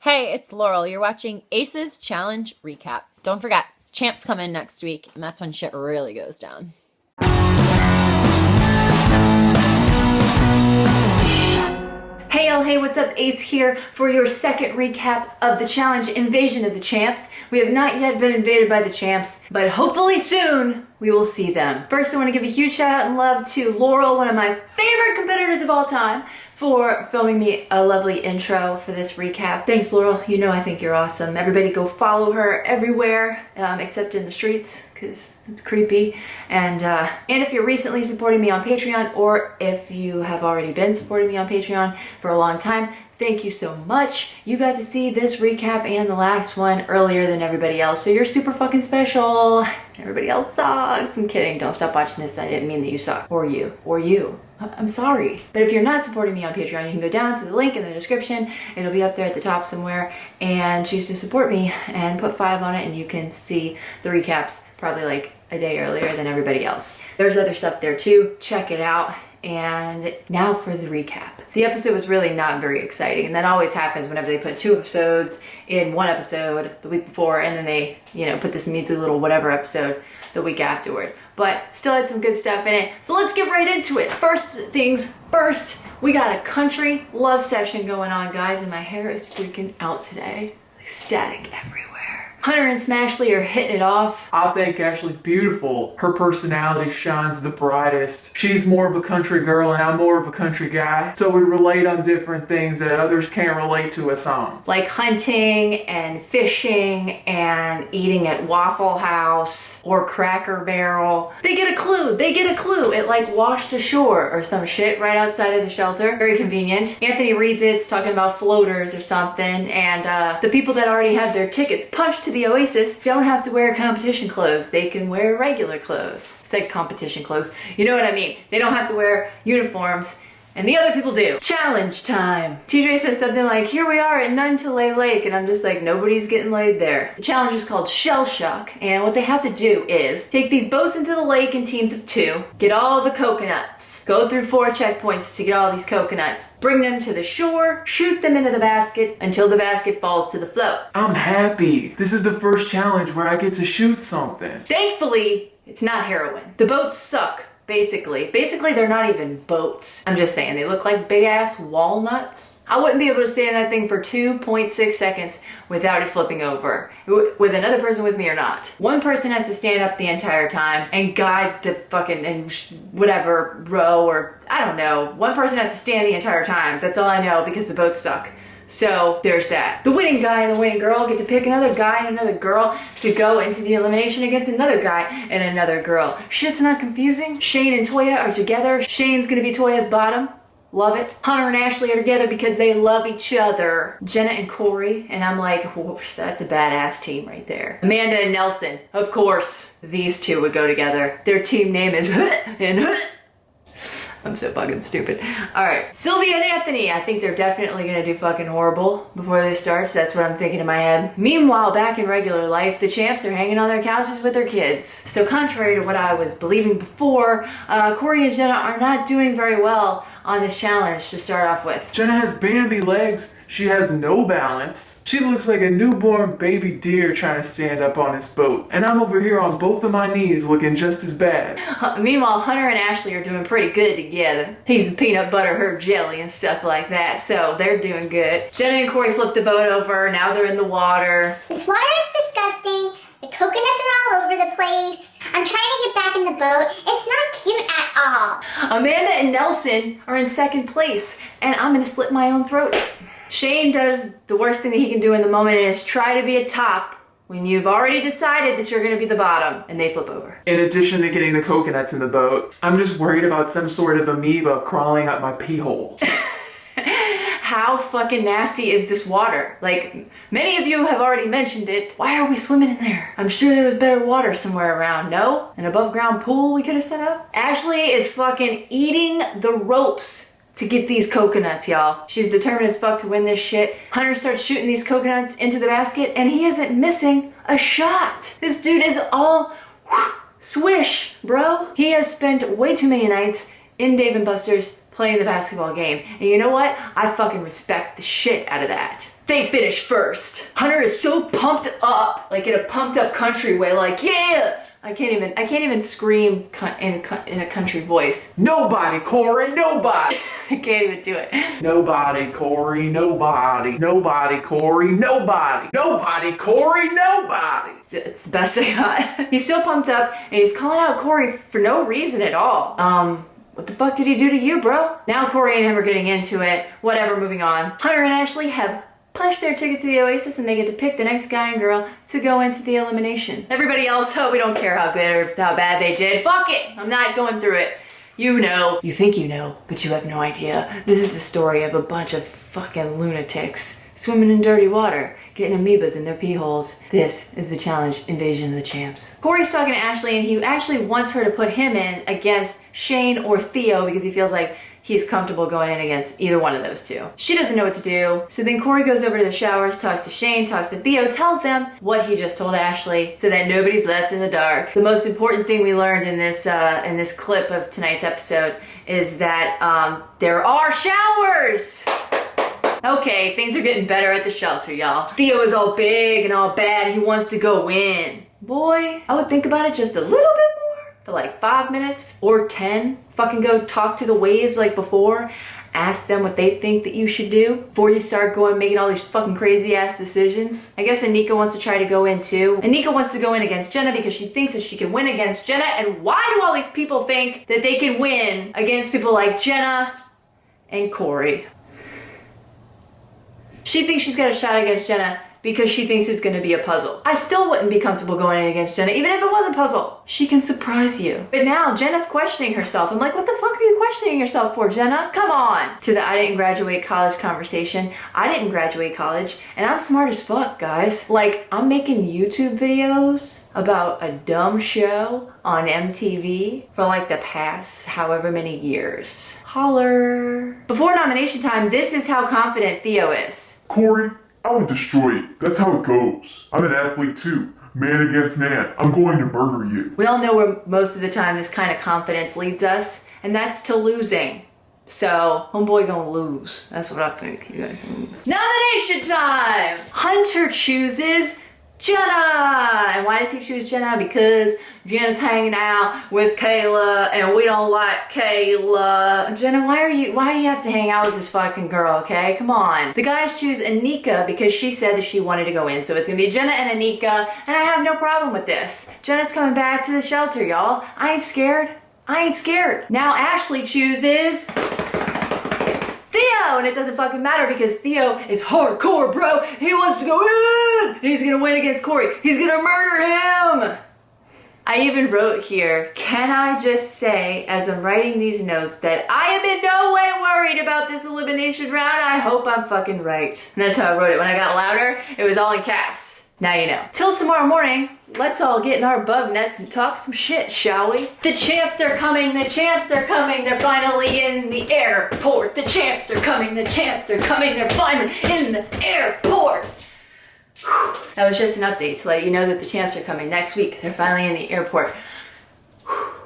Hey, it's Laurel. You're watching Aces Challenge Recap. Don't forget, champs come in next week, and that's when shit really goes down. Hey y'all, hey, what's up? Ace here for your second recap of the challenge Invasion of the Champs. We have not yet been invaded by the champs, but hopefully soon we will see them. First, I want to give a huge shout out and love to Laurel, one of my favorite competitors of all time, for filming me a lovely intro for this recap. Thanks, Laurel. You know I think you're awesome. Everybody go follow her everywhere, except in the streets, because it's creepy. And if you're recently supporting me on Patreon, or if you have already been supporting me on Patreon for a long time, thank you so much. You got to see this recap and the last one earlier than everybody else, so you're super fucking special. Everybody else sucks. I'm kidding. Don't stop watching this. I didn't mean that you suck. Or you. I'm sorry. But if you're not supporting me on Patreon, you can go down to the link in the description. It'll be up there at the top somewhere, and choose to support me and put 5 on it, and you can see the recaps probably like a day earlier than everybody else. There's other stuff there too. Check it out. And now for the recap. The episode was really not very exciting, and that always happens whenever they put 2 episodes in one episode the week before, and then they, put this measly little whatever episode the week afterward. But still had some good stuff in it. So let's get right into it. First things first, we got a country love session going on, guys, and my hair is freaking out today. It's like static everywhere. Hunter and Smashley are hitting it off. I think Ashley's beautiful. Her personality shines the brightest. She's more of a country girl and I'm more of a country guy. So we relate on different things that others can't relate to us on. Like hunting and fishing and eating at Waffle House or Cracker Barrel. They get a clue. It like washed ashore or some shit right outside of the shelter. Very convenient. Anthony reads it. It's talking about floaters or something. And the people that already have their tickets punched to the Oasis don't have to wear competition clothes. They can wear regular clothes. It's like competition clothes. You know what I mean? They don't have to wear uniforms, and the other people do. Challenge time. TJ says something like, here we are at None to Lay Lake, and I'm just like, nobody's getting laid there. The challenge is called Shell Shock, and what they have to do is take these boats into the lake in teams of 2, get all the coconuts, go through 4 checkpoints to get all these coconuts, bring them to the shore, shoot them into the basket until the basket falls to the float. I'm happy. This is the first challenge where I get to shoot something. Thankfully, it's not heroin. The boats suck. Basically, they're not even boats. I'm just saying, they look like big ass walnuts. I wouldn't be able to stay in that thing for 2.6 seconds without it flipping over, with another person with me or not. One person has to stand up the entire time and guide the fucking whatever row, or I don't know. One person has to stand the entire time. That's all I know, because the boats suck. So there's that. The winning guy and the winning girl get to pick another guy and another girl to go into the elimination against another guy and another girl. Shit's not confusing. Shane and Toya are together. Shane's gonna be Toya's bottom. Love it. Hunter and Ashley are together because they love each other. Jenna and Corey, and I'm like, whoosh, that's a badass team right there. Amanda and Nelson, of course, these 2 would go together. Their team name is and I'm so fucking stupid. All right, Sylvia and Anthony. I think they're definitely gonna do fucking horrible before this starts. That's what I'm thinking in my head. Meanwhile, back in regular life, the champs are hanging on their couches with their kids. So contrary to what I was believing before, Corey and Jenna are not doing very well on this challenge to start off with. Jenna has Bambi legs. She has no balance. She looks like a newborn baby deer trying to stand up on this boat. And I'm over here on both of my knees looking just as bad. Meanwhile, Hunter and Ashley are doing pretty good together. He's peanut butter, her jelly, and stuff like that. So they're doing good. Jenna and Corey flipped the boat over. Now they're in the water. This water is disgusting. The coconuts are all over the place. I'm trying to get back in the boat. It's not cute at all. Amanda and Nelson are in second place, and I'm gonna slit my own throat. Shane does the worst thing that he can do in the moment, and is try to be a top when you've already decided that you're gonna be the bottom, and they flip over. In addition to getting the coconuts in the boat, I'm just worried about some sort of amoeba crawling up my pee hole. How fucking nasty is this water? Like, many of you have already mentioned it. Why are we swimming in there? I'm sure there was better water somewhere around, no? An above ground pool we could have set up? Ashley is fucking eating the ropes to get these coconuts, y'all. She's determined as fuck to win this shit. Hunter starts shooting these coconuts into the basket, and he isn't missing a shot. This dude is all swish, bro. He has spent way too many nights in Dave & Buster's playing the basketball game. And you know what? I fucking respect the shit out of that. they finish first. Hunter is so pumped up, like in a pumped up country way, like, yeah! I can't even scream in a country voice. Nobody, Corey, nobody. I can't even do it. Nobody, Corey, nobody. Nobody, Corey, nobody. Nobody, Corey, nobody. It's the best I got. He's so pumped up, and he's calling out Corey for no reason at all. What the fuck did he do to you, bro? Now Corey and him are getting into it. Whatever, moving on. Hunter and Ashley have punched their ticket to the Oasis, and they get to pick the next guy and girl to go into the elimination. Everybody else, we don't care how good or how bad they did. Fuck it! I'm not going through it. You know. You think you know, but you have no idea. This is the story of a bunch of fucking lunatics swimming in dirty water, getting amoebas in their pee holes. This is the challenge Invasion of the Champs. Corey's talking to Ashley, and he actually wants her to put him in against Shane or Theo because he feels like he's comfortable going in against either one of those two. She doesn't know what to do, so then Corey goes over to the showers, talks to Shane, talks to Theo, tells them what he just told Ashley so that nobody's left in the dark. The most important thing we learned in this clip of tonight's episode is that there are showers! Okay, things are getting better at the shelter, y'all. Theo is all big and all bad. He wants to go in. Boy, I would think about it just a little bit more for like 5 minutes or 10. Fucking go talk to the waves like before. Ask them what they think that you should do before you start going making all these fucking crazy ass decisions. I guess Anika wants to try to go in too. Anika wants to go in against Jenna because she thinks that she can win against Jenna. And why do all these people think that they can win against people like Jenna and Corey? She thinks she's got a shot against Jenna because she thinks it's gonna be a puzzle. I still wouldn't be comfortable going in against Jenna, even if it was a puzzle. She can surprise you. But now Jenna's questioning herself. I'm like, what the fuck are you questioning yourself for, Jenna? Come on. To the I didn't graduate college conversation. I didn't graduate college, and I'm smart as fuck, guys. Like, I'm making YouTube videos about a dumb show on MTV for like the past however many years. Holler. Before nomination time, this is how confident Theo is. Corey, I would destroy you. That's how it goes. I'm an athlete too. Man against man. I'm going to murder you. We all know where most of the time this kind of confidence leads us, and that's to losing. So, homeboy gonna lose. That's what I think. You guys. Nomination time! Hunter chooses Jenna! And why does he choose Jenna? Because Jenna's hanging out with Kayla and we don't like Kayla. Jenna, why do you have to hang out with this fucking girl, okay? Come on. The guys choose Anika because she said that she wanted to go in. So it's gonna be Jenna and Anika, and I have no problem with this. Jenna's coming back to the shelter, y'all. I ain't scared. I ain't scared. Now Ashley chooses Theo, and it doesn't fucking matter because Theo is hardcore, bro. He wants to go in. He's gonna win against Corey. He's gonna murder him. I even wrote here, can I just say, as I'm writing these notes, that I am in no way worried about this elimination round. I hope I'm fucking right. And that's how I wrote it. When I got louder, it was all in caps. Now you know. Till tomorrow morning, let's all get in our bug nets and talk some shit, shall we? The champs are coming, the champs are coming, they're finally in the airport. The champs are coming, the champs are coming, they're finally in the airport. Whew. That was just an update to let you know that the champs are coming next week. They're finally in the airport.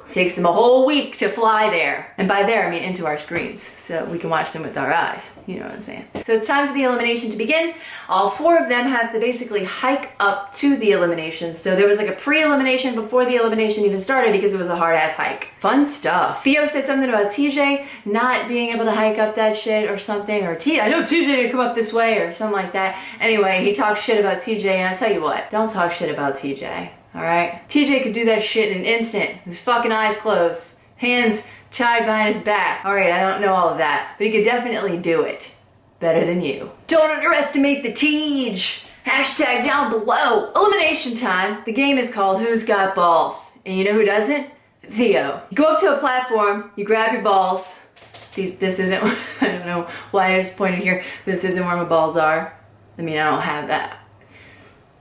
It takes them a whole week to fly there. And by there, I mean into our screens, so we can watch them with our eyes. You know what I'm saying? So it's time for the elimination to begin. All 4 of them have to basically hike up to the elimination. So there was like a pre-elimination before the elimination even started because it was a hard-ass hike. Fun stuff. Theo said something about TJ not being able to hike up that shit or something, or I know TJ didn't come up this way or something like that. Anyway, he talked shit about TJ, and I'll tell you what, don't talk shit about TJ. Alright? TJ could do that shit in an instant. His fucking eyes closed. Hands tied behind his back. Alright, I don't know all of that. But he could definitely do it. Better than you. Don't underestimate the Tej! Hashtag down below. Elimination time. The game is called Who's Got Balls? And you know who doesn't? Theo. You go up to a platform, you grab your balls. This isn't, I don't know why I just pointed here. This isn't where my balls are. I mean, I don't have that.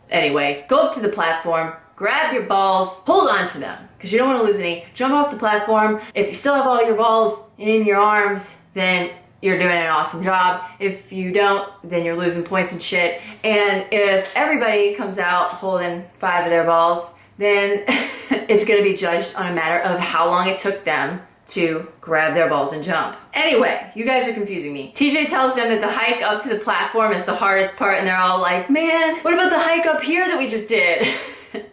Anyway, go up to the platform, grab your balls, hold on to them, because you don't want to lose any. Jump off the platform. If you still have all your balls in your arms, then you're doing an awesome job. If you don't, then you're losing points and shit. And if everybody comes out holding 5 of their balls, then it's going to be judged on a matter of how long it took them to grab their balls and jump. Anyway, you guys are confusing me. TJ tells them that the hike up to the platform is the hardest part, and they're all like, man, what about the hike up here that we just did?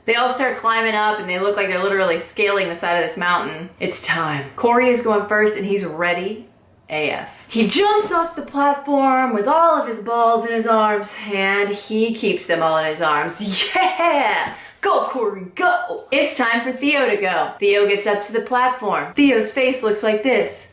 They all start climbing up and they look like they're literally scaling the side of this mountain. It's time. Corey is going first and he's ready AF. He jumps off the platform with all of his balls in his arms and he keeps them all in his arms. Yeah! Go, Corey, go! It's time for Theo to go. Theo gets up to the platform. Theo's face looks like this.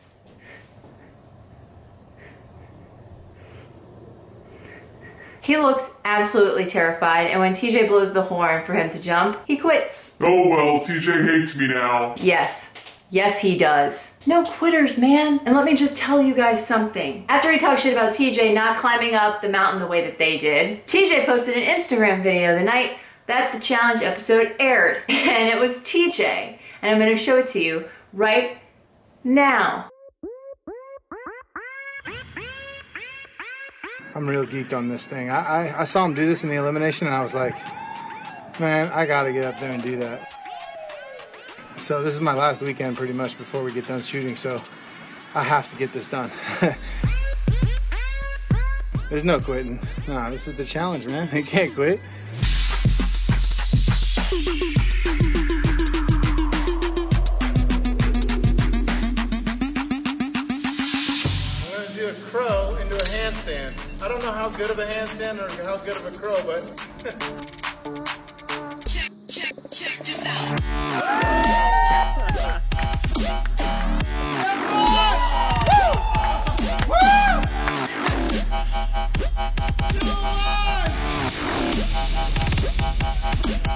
He looks absolutely terrified, and when TJ blows the horn for him to jump, he quits. Oh well, TJ hates me now. Yes. Yes, he does. No quitters, man. And let me just tell you guys something. After he talked shit about TJ not climbing up the mountain the way that they did, TJ posted an Instagram video the night that the challenge episode aired. And it was TJ. And I'm gonna show it to you right now. I'm real geeked on this thing. I saw him do this in the elimination and I was like, man, I gotta get up there and do that. So this is my last weekend pretty much before we get done shooting, so I have to get this done. There's no quitting. No, this is the challenge, man. You can't quit. I'm gonna do a crow into a handstand. I don't know how good of a handstand or how good of a crow, but check this out.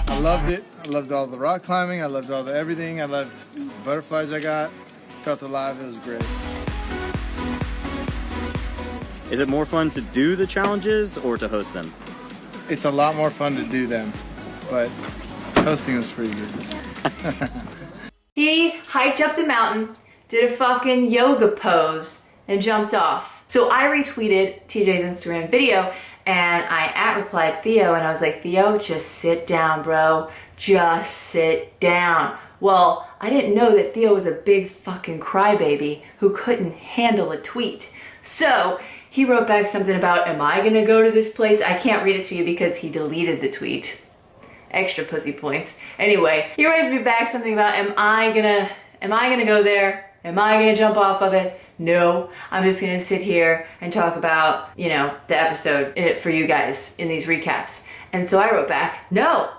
I loved it. I loved all the rock climbing. I loved all the everything. I loved the butterflies I got. Felt alive. It was great. Is it more fun to do the challenges or to host them? It's a lot more fun to do them, but hosting was pretty good. He hiked up the mountain, did a fucking yoga pose, and jumped off. So I retweeted TJ's Instagram video and I replied Theo and I was like, Theo, just sit down, bro. Just sit down. Well, I didn't know that Theo was a big fucking crybaby who couldn't handle a tweet. So he wrote back something about, am I gonna go to this place? I can't read it to you because he deleted the tweet. Extra pussy points. Anyway, he writes me back something about, am I gonna go there? Am I gonna jump off of it? No, I'm just gonna sit here and talk about, you know, the episode for you guys in these recaps. And so I wrote back, no,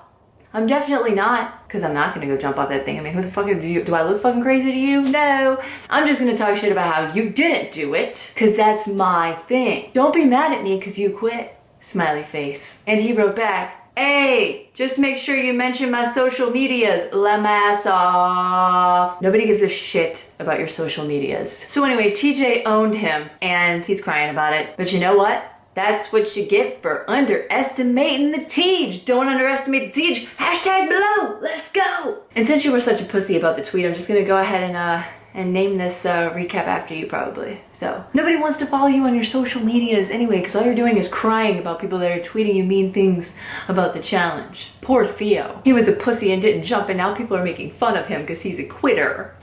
I'm definitely not, because I'm not gonna go jump off that thing. I mean, who the fuck do I look fucking crazy to you? No, I'm just gonna talk shit about how you didn't do it, because that's my thing. Don't be mad at me because you quit, smiley face. And he wrote back, hey, just make sure you mention my social medias. Let my ass off. Nobody gives a shit about your social medias. So anyway, TJ owned him and he's crying about it. But you know what? That's what you get for underestimating the Tej. Don't underestimate the Tej. Hashtag below. Let's go. And since you were such a pussy about the tweet, I'm just gonna go ahead and name this recap after you probably. So nobody wants to follow you on your social medias anyway, because all you're doing is crying about people that are tweeting you mean things about the challenge. Poor Theo. He was a pussy and didn't jump, and now people are making fun of him because he's a quitter.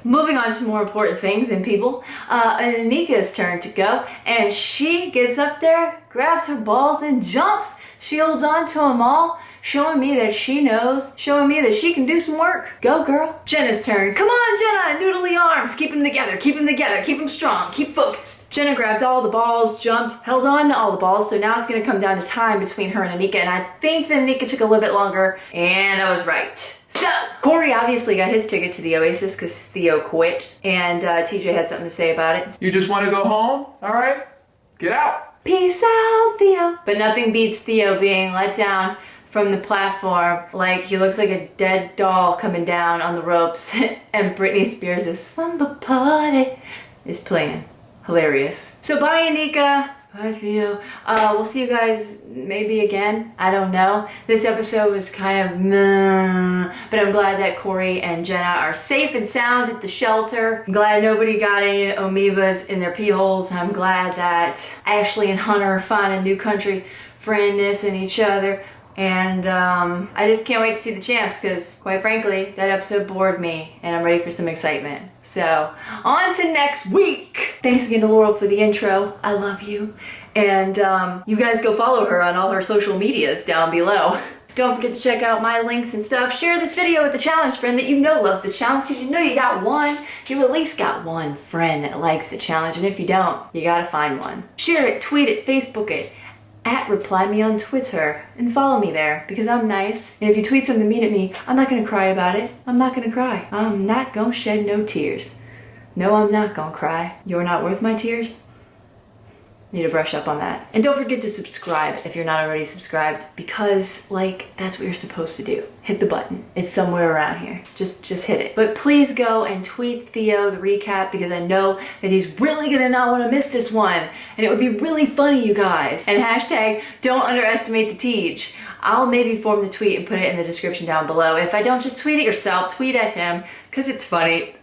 Moving on to more important things and people, Anika's turn to go, and she gets up there, grabs her balls and jumps. She holds on to them all, showing me that she knows, showing me that she can do some work. Go, girl. Jenna's turn. Come on, Jenna, noodly arms. Keep them together, keep them together, keep them strong, keep focused. Jenna grabbed all the balls, jumped, held on to all the balls, so now it's gonna come down to time between her and Anika, and I think that Anika took a little bit longer, and I was right. So, Corey obviously got his ticket to the Oasis because Theo quit, and TJ had something to say about it. You just want to go home? All right, get out. Peace out, Theo. But nothing beats Theo being let down from the platform like he looks like a dead doll coming down on the ropes and Britney Spears' Slumber Party is playing. Hilarious. So bye, Anika. Bye, Theo. We'll see you guys maybe again. I don't know. This episode was kind of meh, but I'm glad that Corey and Jenna are safe and sound at the shelter. I'm glad nobody got any amoebas in their pee holes. I'm glad that Ashley and Hunter are finding new country friendness in each other. And I just can't wait to see the champs because, quite frankly, that episode bored me and I'm ready for some excitement. So, on to next week. Thanks again to Laurel for the intro. I love you. And you guys go follow her on all her social medias down below. Don't forget to check out my links and stuff. Share this video with a challenge friend that you know loves the challenge, because you know you got one. You at least got one friend that likes the challenge, and if you don't, you gotta find one. Share it, tweet it, Facebook it, @reply me on Twitter, and follow me there, because I'm nice. And if you tweet something mean at me, I'm not gonna cry about it. I'm not gonna cry. I'm not gonna shed no tears. No, I'm not gonna cry. You're not worth my tears? Need to brush up on that. And don't forget to subscribe if you're not already subscribed, because like that's what you're supposed to do. Hit the button. It's somewhere around here. Just hit it. But please go and tweet Theo the recap, because I know that he's really gonna not want to miss this one. And it would be really funny, you guys. And hashtag don't underestimate the Teej. I'll maybe form the tweet and put it in the description down below. If I don't, just tweet it yourself. Tweet at him, because it's funny.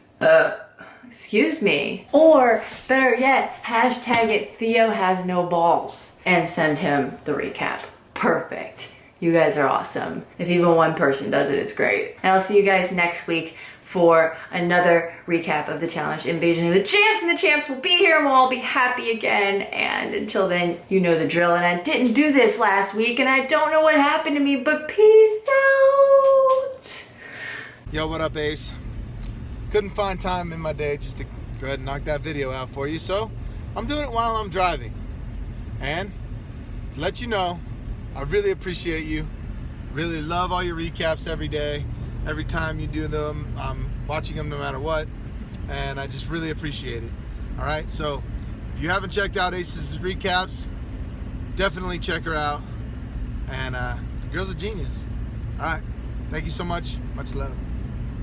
Excuse me. Or better yet, hashtag it Theo has no balls and send him the recap. Perfect. You guys are awesome. If even one person does it, it's great. And I'll see you guys next week for another recap of the challenge Invasion of the Champs, and the champs will be here and we'll all be happy again. And until then, you know the drill. And I didn't do this last week and I don't know what happened to me, but peace out. Yo, what up, Ace? Couldn't find time in my day just to go ahead and knock that video out for you, so I'm doing it while I'm driving. And to let you know, I really appreciate you. Really love all your recaps every day. Every time you do them, I'm watching them no matter what, and I just really appreciate it. All right, so if you haven't checked out Ace's recaps, definitely check her out. And the girl's a genius. All right, thank you so much. Much love.